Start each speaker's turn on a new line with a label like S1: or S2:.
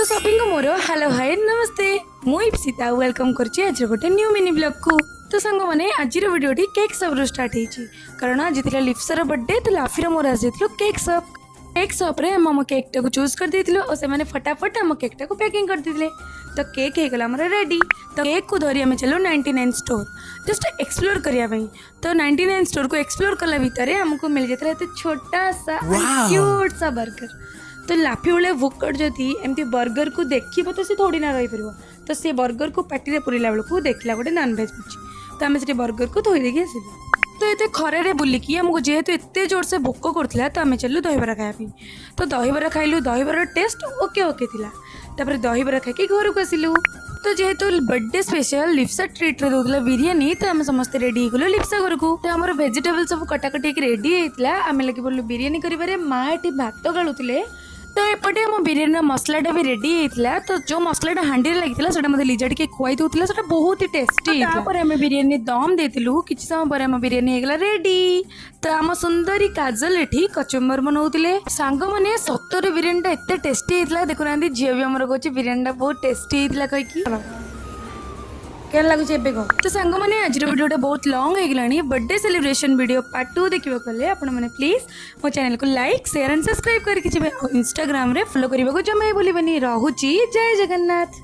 S1: तो शॉपिंग मोर hello hi नमस्ते मुई इप्सिता वेलकम करछि आज गोटे न्यू मिनी ब्लॉग को। तो सांग माने आज वीडियोटी केक शॉप रो स्टार्ट होइछि कारण आज थिला लिप्सार बर्थडे तो लाफीर मोर आज जेतलो केक शॉप रे हम केक टा को चूज कर देथिलो और से माने फटाफट हम केक टा को पैकिंग कर देथिले। तो केक हे गला हमर रेडी। तो केक को धरि हम चलो 99 स्टोर जस्ट एक्सप्लोर करिया भाई। तो 99 स्टोर को एक्सप्लोर कला भितरे हमको मिल जेतला एते छोटा सा क्यूट सा बर्गर। तो लाफी बेले भोकट जदि एमती बर्गर को देखिए तो सी थोड़ी ना रही पार। तो सी बर्गर को पार्टी पुरला बेलू देखला गोटे नॉनवेज पूछी तो आम से बर्गर को धोई देकी आसलु। तो ये खरे बुलिकी आमको जेहेतु एत जोर से भोक करता तो आम चलू दहीबरा खायापी। तो दहीबरा खाइलु दहीबरार टेस्ट ओके ओके थिला। तापर दहीबरा खाई घर को आसिलु। तो जेहेतु बर्थडे स्पेशल लिप्सा ट्रीट रे दउतला बिरियानी तो आम समस्त रेडी गलो लिप्सा घर को। तो आमर वेजिटेबल सब कटाकटी रेडी होता आम लगे बोलू बिरियानी करें माँ ये भात गालुले। तो एपटे आम बिरियानी मसलाटा भी रेडी होता। तो जो मसलाटा हांडी लगी मत लिजा टे खुआई दूसरा से बहुत ही टेस्टी होता। आम बिरियानी दम देलु कि समय पर आम बिरियानी होगा रेडी। तो आम सुंदरी काजल एठी कचुम्बर बनाऊे सांग मैंने सतर बिरियानी एत टेस्टी होता। देखुना झील भी आमर कहे बिरियानी बहुत टेस्टी होता कहीकि क्या लगुच एबे कह। तो सांग मैंने आज वीडियोटा बहुत लॉन्ग हो गलानी बर्थडे सेलिब्रेशन वीडियो पार्ट 2 देखा कले आपण मैंने प्लीज मो चैनल को लाइक शेयर एंड सब्सक्राइब करके इंस्टाग्राम रे फॉलो करने को जमा भूलि। रहुची जय जगन्नाथ।